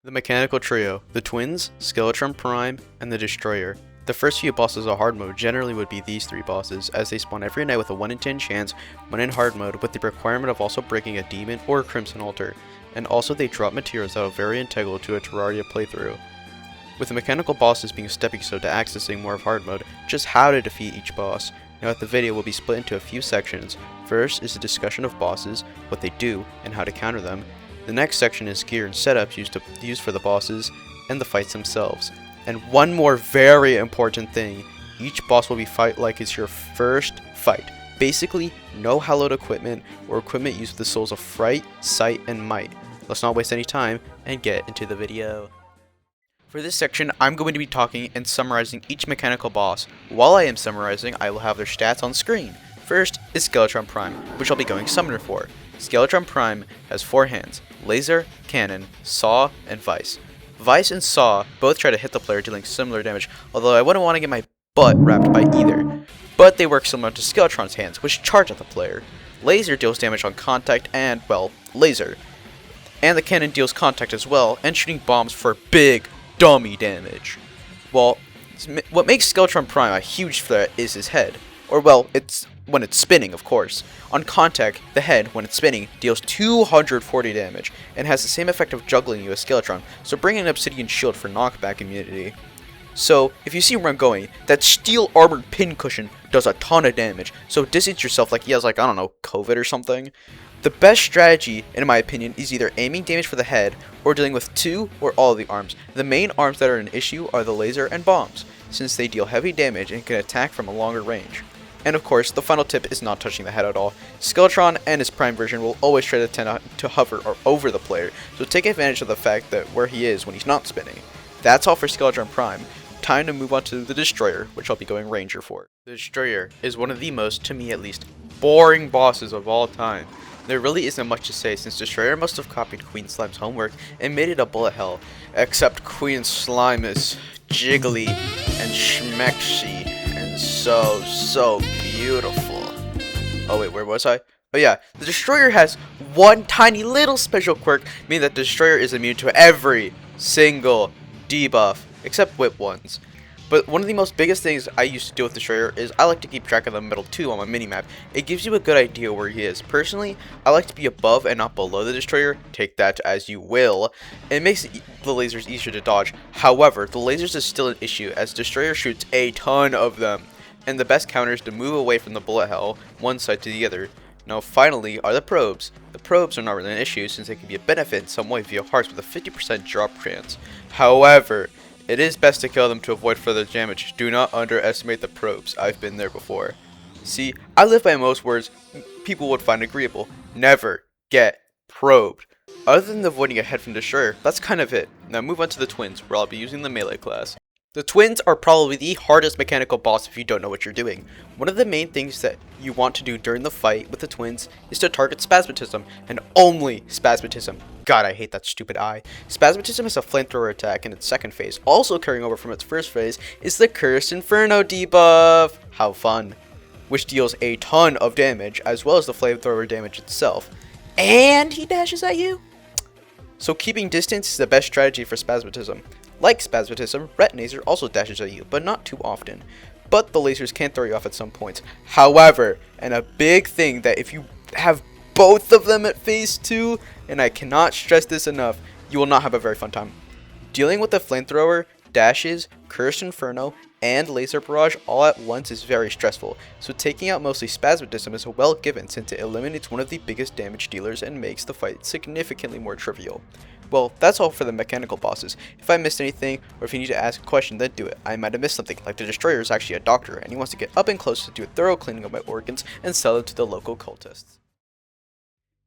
The mechanical trio, the twins, Skeletron Prime, and the Destroyer. The first few bosses of hard mode generally would be these three bosses, as they spawn every night with a 1 in 10 chance when in hard mode, with the requirement of also breaking a demon or a crimson altar, and also they drop materials that are very integral to a Terraria playthrough. With the mechanical bosses being a stepping stone to accessing more of hard mode, just how to defeat each boss. Now the video will be split into a few sections. First is a discussion of bosses, what they do, and how to counter them. The next section is gear and setups used for the bosses, and the fights themselves. And one more very important thing, each boss will be fight like it's your first fight. Basically, no hallowed equipment or equipment used with the souls of Fright, Sight, and Might. Let's not waste any time and get into the video. For this section, I'm going to be talking and summarizing each mechanical boss. While I am summarizing, I will have their stats on screen. First is Skeletron Prime, which I'll be going Summoner for. Skeletron Prime has 4 hands: Laser, Cannon, Saw, and Vice. Vice and Saw both try to hit the player, dealing similar damage, although I wouldn't want to get my butt wrapped by either. But they work similar to Skeletron's hands, which charge at the player. Laser deals damage on contact and, well, laser. And the Cannon deals contact as well, and shooting bombs for big, dummy damage. Well, what makes Skeletron Prime a huge threat is his head. Or, well, it's when it's spinning, of course. On contact, the head, when it's spinning, deals 240 damage, and has the same effect of juggling you as Skeletron, so bring an obsidian shield for knockback immunity. So, if you see where I'm going, that steel armored pincushion does a ton of damage, so distance yourself like he has, like, I don't know, COVID or something. The best strategy, in my opinion, is either aiming damage for the head, or dealing with 2 or all of the arms. The main arms that are an issue are the laser and bombs, since they deal heavy damage and can attack from a longer range. And of course, the final tip is not touching the head at all. Skeletron and his Prime version will always try to tend to hover or over the player, so take advantage of the fact that where he is when he's not spinning. That's all for Skeletron Prime. Time to move on to the Destroyer, which I'll be going Ranger for. The Destroyer is one of the most, to me at least, boring bosses of all time. There really isn't much to say, since Destroyer must have copied Queen Slime's homework and made it a bullet hell, except Queen Slime is jiggly and schmexy and so beautiful. Oh wait, where was I? Oh yeah, the Destroyer has one tiny little special quirk, meaning that the Destroyer is immune to every single debuff, except whip ones. But one of the most biggest things I used to do with Destroyer is I like to keep track of the middle 2 on my minimap. It gives you a good idea where he is. Personally, I like to be above and not below the Destroyer. Take that as you will. It makes the lasers easier to dodge. However, the lasers is still an issue, as Destroyer shoots a ton of them. And the best counter is to move away from the bullet hell, one side to the other. Now finally are the probes. The probes are not really an issue, since they can be a benefit in some way via hearts with a 50% drop chance. However, it is best to kill them to avoid further damage. Do not underestimate the probes. I've been there before. See, I live by most words people would find agreeable. Never get probed. Other than avoiding a head from Destroyer, that's kind of it. Now move on to the twins, where I'll be using the melee class. The twins are probably the hardest mechanical boss if you don't know what you're doing. One of the main things that you want to do during the fight with the twins is to target Spasmatism, and only Spasmatism. God, I hate that stupid eye. Spasmatism is a flamethrower attack in its second phase. Also carrying over from its first phase is the Cursed Inferno debuff. How fun. Which deals a ton of damage, as well as the flamethrower damage itself. And he dashes at you? So keeping distance is the best strategy for Spasmatism. Like Spasmatism, Retinator also dashes at you, but not too often. But the lasers can throw you off at some points. However, and a big thing that if you have both of them at phase 2, and I cannot stress this enough, you will not have a very fun time. Dealing with the flamethrower, dashes, Cursed Inferno, and laser barrage all at once is very stressful, so taking out mostly Spasmatism is a well given, since it eliminates one of the biggest damage dealers and makes the fight significantly more trivial. Well, that's all for the mechanical bosses. If I missed anything, or if you need to ask a question, then do it. I might have missed something, like the Destroyer is actually a doctor, and he wants to get up and close to do a thorough cleaning of my organs and sell them to the local cultists.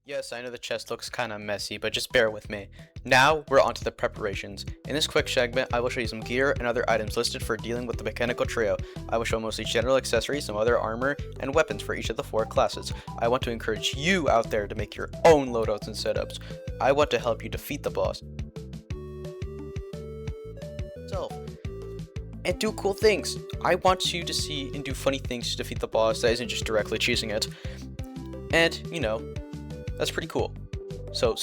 Yes, I know the chest looks kinda messy, but just bear with me. Now, we're on to the preparations. In this quick segment, I will show you some gear and other items listed for dealing with the mechanical trio. I will show mostly general accessories, some other armor, and weapons for each of the 4 classes. I want to encourage you out there to make your own loadouts and setups. I want to help you defeat the boss. And do cool things. I want you to see and do funny things to defeat the boss that isn't just directly cheesing it. And, you know, that's pretty cool. So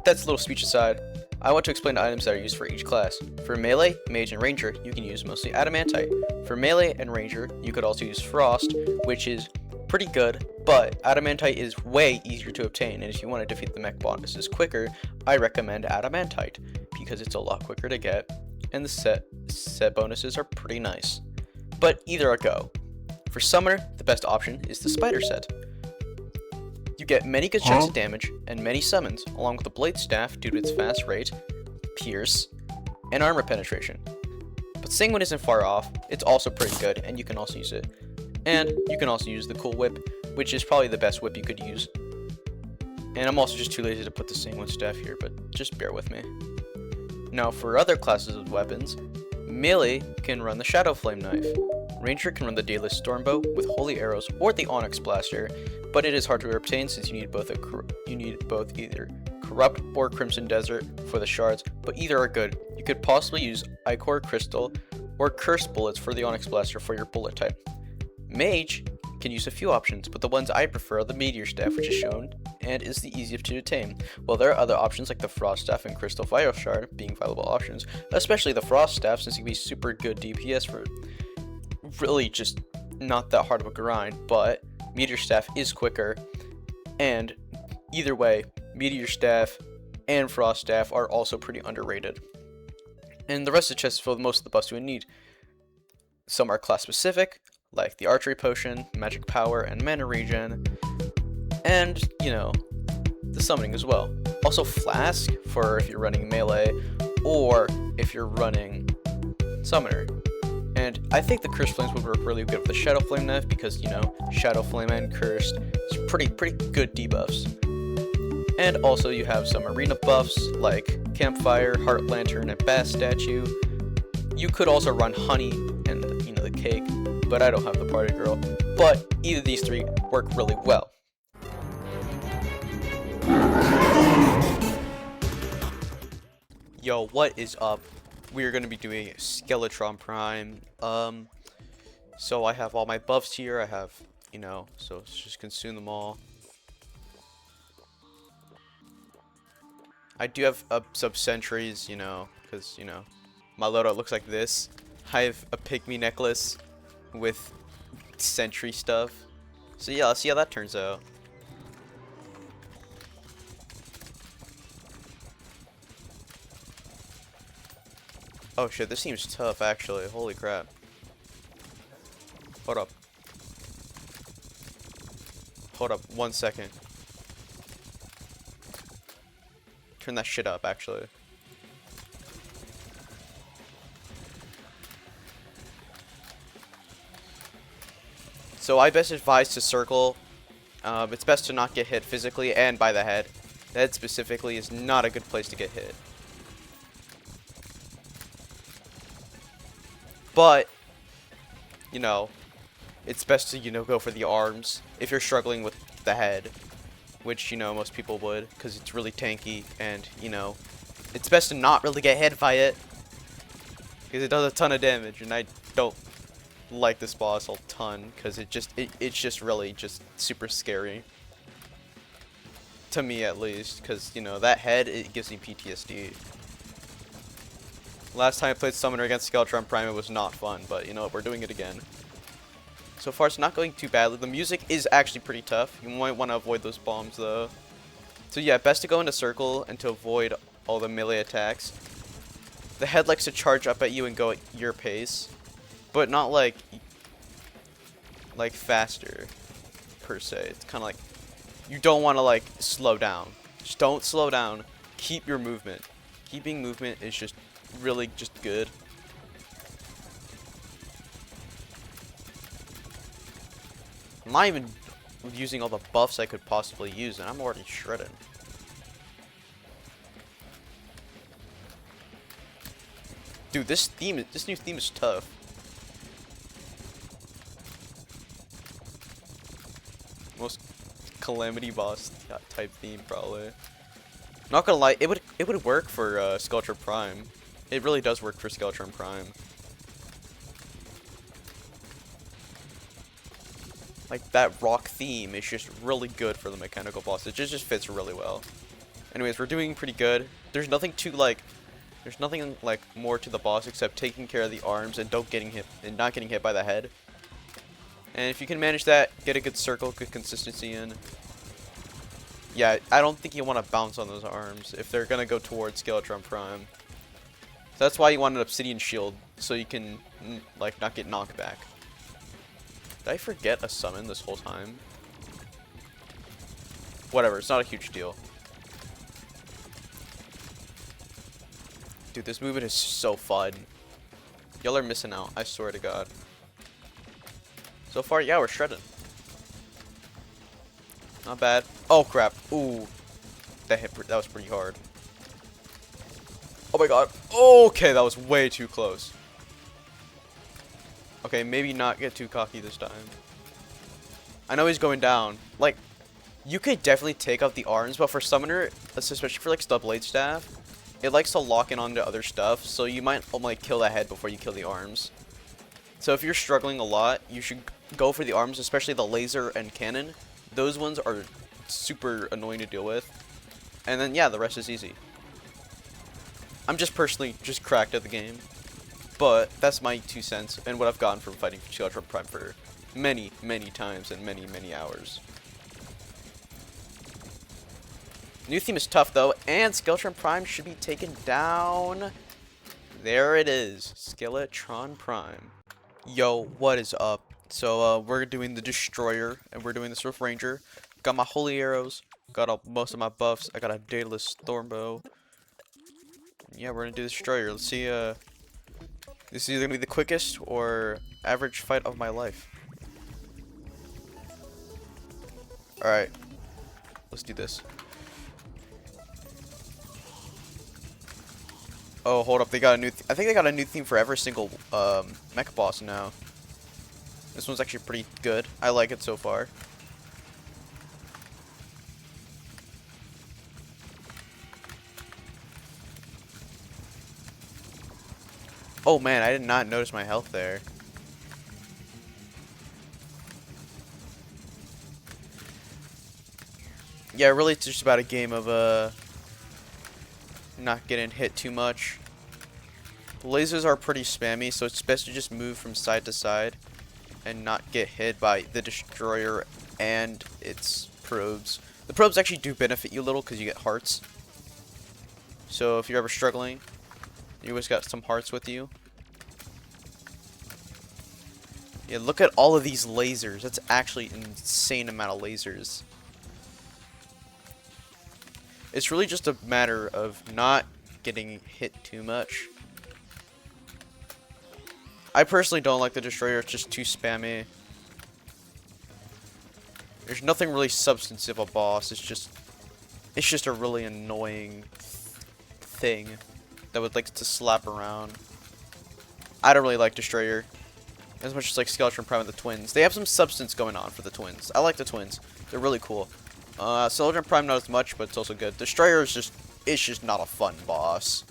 that's a little speech aside. I want to explain the items that are used for each class. For Melee, Mage, and Ranger, you can use mostly Adamantite. For Melee and Ranger, you could also use Frost, which is pretty good, but Adamantite is way easier to obtain, and if you want to defeat the mech bosses quicker, I recommend Adamantite, because it's a lot quicker to get, and the set bonuses are pretty nice. But either a go. For Summoner, the best option is the Spider set. You get many good chunks of damage and many summons, along with the Blade Staff due to its fast rate, pierce, and armor penetration. But Sanguine isn't far off, it's also pretty good, and you can also use it. And you can also use the Cool Whip, which is probably the best whip you could use. And I'm also just too lazy to put the Sanguine Staff here, but just bear with me. Now for other classes of weapons, Melee can run the Shadow Flame Knife. Ranger can run the Daedalus Stormbow with Holy Arrows or the Onyx Blaster, but it is hard to obtain since you need both either Corrupt or Crimson Desert for the shards, but either are good. You could possibly use Ichor Crystal or Curse Bullets for the Onyx Blaster for your bullet type. Mage can use a few options, but the ones I prefer are the Meteor Staff, which is shown and is the easiest to attain, while there are other options like the Frost Staff and Crystal Vital Shard being valuable options, especially the Frost Staff since it can be super good DPS for really just not that hard of a grind, but Meteor Staff is quicker, and either way, Meteor Staff and Frost Staff are also pretty underrated. And the rest of the chest is filled with most of the buffs you would need. Some are class specific, like the Archery Potion, Magic Power, and Mana Regen, and, you know, the Summoning as well. Also Flask for if you're running Melee, or if you're running Summoner. And I think the Cursed Flames would work really good with the Shadow Flame Knife because, you know, Shadow Flame and Cursed is pretty good debuffs. And also you have some arena buffs like Campfire, Heart Lantern, and Bass Statue. You could also run Honey and, you know, the Cake, but I don't have the Party Girl. But either of these three work really well. Yo, what is up? We are going to be doing Skeletron Prime. So I have all my buffs here. I have, you know, so let's just consume them all. I do have some sentries, you know, because, you know, my loadout looks like this. I have a pygmy necklace with sentry stuff. So yeah, let's see how that turns out. Oh shit, this seems tough actually. Holy crap. Hold up. Hold up 1 second. Turn that shit up actually. So I best advise to circle. It's best to not get hit physically and by the head. The head specifically is not a good place to get hit. But, you know, it's best to, you know, go for the arms if you're struggling with the head, which, you know, most people would, because it's really tanky, and, you know, it's best to not really get hit by it, because it does a ton of damage, and I don't like this boss a ton, because it's just really just super scary. To me, at least, because, you know, that head, it gives me PTSD. Last time I played Summoner against Skeletron Prime, it was not fun, but you know what, we're doing it again. So far, it's not going too badly. The music is actually pretty tough. You might want to avoid those bombs, though. So yeah, best to go into circle and to avoid all the melee attacks. The head likes to charge up at you and go at your pace, but not like faster, per se. It's kind of like, you don't want to like slow down. Just don't slow down. Keep your movement. Keeping movement is just really just good. I'm not even using all the buffs I could possibly use, and I'm already shredded. Dude, this new theme is tough. Most calamity boss type theme, probably. Not gonna lie, it would work for Skeletron Prime. It really does work for Skeletron Prime. Like, that rock theme is just really good for the mechanical boss. It just fits really well. Anyways, we're doing pretty good. there's nothing to like. There's nothing like more to the boss except taking care of the arms and not getting hit by the head. And if you can manage that, get a good circle, good consistency in. Yeah, I don't think you want to bounce on those arms if they're gonna go towards Skeletron Prime. So that's why you want an obsidian shield, so you can like not get knocked back. Did I forget a summon this whole time? Whatever, it's not a huge deal. Dude, this movement is so fun. Y'all are missing out, I swear to God. So far, yeah, we're shredding. Not bad. Oh, crap. Ooh. That was pretty hard. Oh my God. Okay, that was way too close. Okay, maybe not get too cocky this time. I know he's going down. Like, you could definitely take out the arms, but for Summoner, especially for like Blade Staff, it likes to lock in onto other stuff, so you might like kill the head before you kill the arms. So if you're struggling a lot, you should go for the arms, especially the laser and cannon. Those ones are super annoying to deal with. And then yeah, the rest is easy. I'm just personally just cracked at the game. But that's my 2 cents and what I've gotten from fighting Skeletron Prime for many, many times and many, many hours. New theme is tough though, and Skeletron Prime should be taken down. There it is, Skeletron Prime. Yo, what is up? So we're doing the Destroyer, and we're doing the Swift Ranger. Got my holy arrows, got most of my buffs. I got a Daedalus Stormbow. Yeah, we're gonna do the Destroyer. Let's see. This is either gonna be the quickest or average fight of my life. All right, let's do this. Oh, hold up. They got a new... I think they got a new theme for every single mecha boss now. This one's actually pretty good. I like it so far. Oh, man. I did not notice my health there. Yeah, really it's just about a game of... not getting hit too much. Lasers are pretty spammy, so it's best to just move from side to side and not get hit by the Destroyer and its probes. The probes actually do benefit you a little because you get hearts. So if you're ever struggling, you always got some hearts with you. Yeah, look at all of these lasers. That's actually an insane amount of lasers. It's really just a matter of not getting hit too much. I personally don't like the Destroyer, it's just too spammy. There's nothing really substantive a boss, it's just a really annoying thing that would like to slap around. I don't really like Destroyer as much as like Skeletron Prime and the twins. They have some substance going on for the twins. I like the twins. They're really cool. Skeletron Prime not as much, but it's also good. Destroyer is just not a fun boss.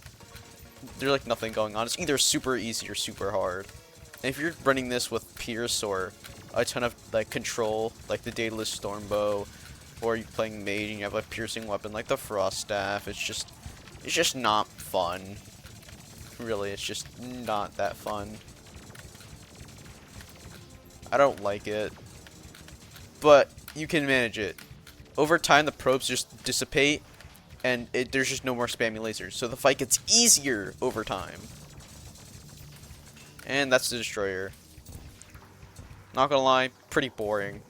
There's like nothing going on. It's either super easy or super hard. And if you're running this with Pierce or a ton of like control, like the Daedalus Stormbow, or you're playing Mage and you have a piercing weapon like the Frost Staff, it's just not fun. Really, it's just not that fun. I don't like it, but you can manage it. Over time, the probes just dissipate, and there's just no more spammy lasers. So the fight gets easier over time. And that's the Destroyer. Not gonna lie, pretty boring.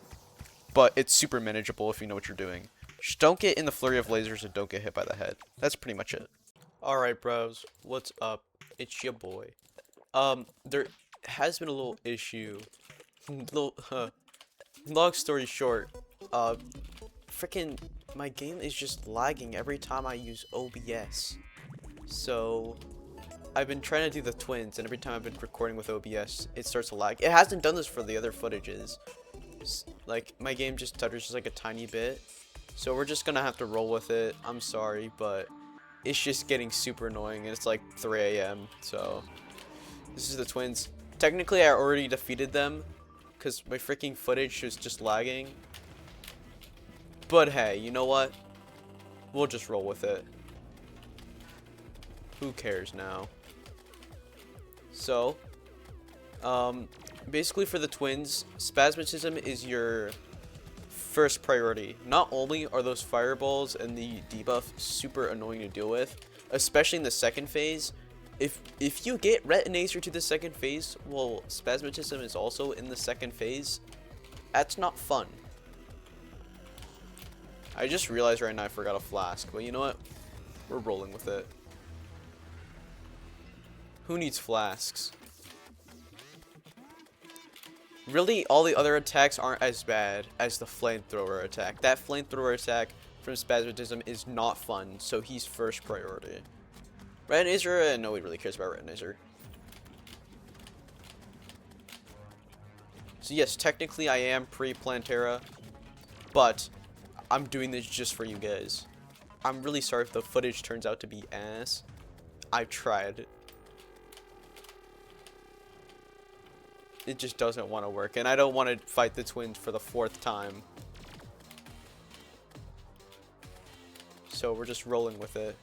But it's super manageable if you know what you're doing. Just don't get in the flurry of lasers and don't get hit by the head. That's pretty much it. Alright, bros. What's up? It's your boy. There has been a little issue. Long story short, freaking my game is just lagging every time I use OBS. So I've been trying to do the twins, and every time I've been recording with OBS, it starts to lag. It hasn't done this for the other footages. Like, my game just stutters just like a tiny bit. So we're just gonna have to roll with it. I'm sorry, but it's just getting super annoying, and it's like 3 AM. So this is the twins. Technically, I already defeated them because my freaking footage is just lagging. But hey, you know what? We'll just roll with it. who cares now? So, basically for the twins, Spasmatism is your first priority. Not only are those fireballs and the debuff super annoying to deal with, especially in the second phase. If you get Retinator to the second phase, well, Spasmatism is also in the second phase. That's not fun. I just realized right now I forgot a flask, but you know what? We're rolling with it. Who needs flasks? Really, all the other attacks aren't as bad as the flamethrower attack. That flamethrower attack from Spasmatism is not fun, so he's first priority. Retinator, nobody really cares about Retinator. So yes, technically I am pre-Plantera, but I'm doing this just for you guys. I'm really sorry if the footage turns out to be ass. I've tried. It just doesn't want to work, and I don't want to fight the twins for the 4th time. So we're just rolling with it.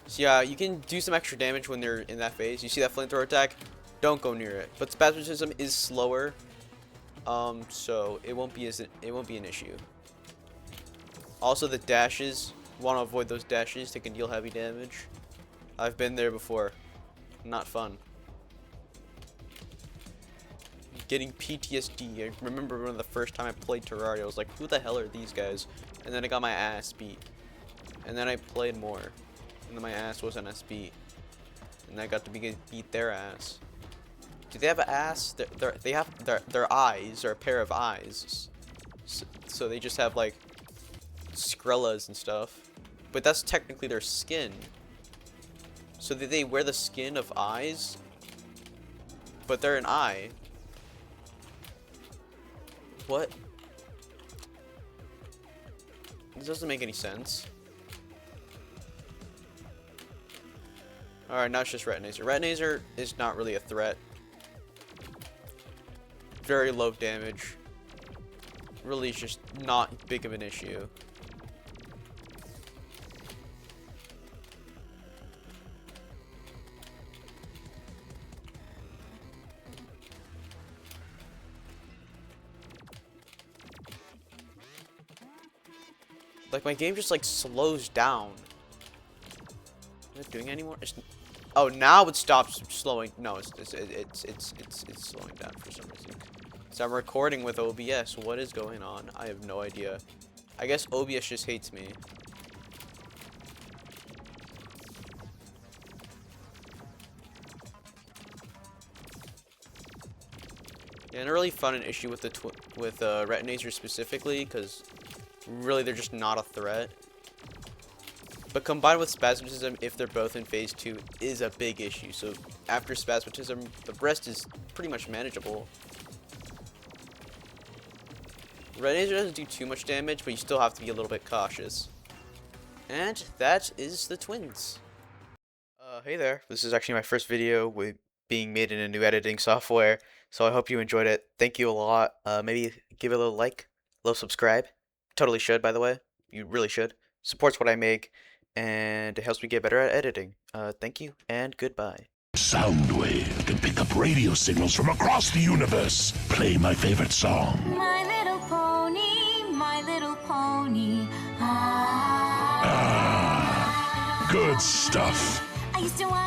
So yeah, you can do some extra damage when they're in that phase. You see that flamethrower attack? Don't go near it. But Spasmatism is slower, so it won't be an issue. Also, the dashes, want to avoid those dashes. They can deal heavy damage. I've been there before. Not fun. Getting PTSD. I remember one of the first time I played Terraria, I was like, who the hell are these guys? And then I got my ass beat. And then I played more. And then my ass wasn't as beat. And I got to beat their ass. Do they have an ass? They have their eyes are a pair of eyes. So they just have like Skrellas and stuff. But that's technically their skin. So they wear the skin of eyes, but they're an eye. What? This doesn't make any sense. Alright, now it's just Retinator. Retinator is not really a threat. Very low damage. Really is just not big of an issue. Like, my game just like slows down. Is it doing anymore? Oh, now it stops slowing. No, it's slowing down for some reason. So I'm recording with OBS. What is going on? I have no idea. I guess OBS just hates me. Yeah, and a really fun issue with Retinator specifically, because really they're just not a threat. But combined with Spasmatism, if they're both in phase 2, is a big issue. So after Spasmatism, the rest is pretty much manageable. Retinator doesn't do too much damage, but you still have to be a little bit cautious. And that is the twins. Hey there. This is actually my first video with being made in a new editing software. So I hope you enjoyed it. Thank you a lot. Maybe give it a little like, a little subscribe. Totally should, by the way. You really should. Supports what I make, and it helps me get better at editing. Thank you, and goodbye. Soundwave can pick up radio signals from across the universe. Play my favorite song. My little pony, my little pony. Ah, good stuff. I used to wonder.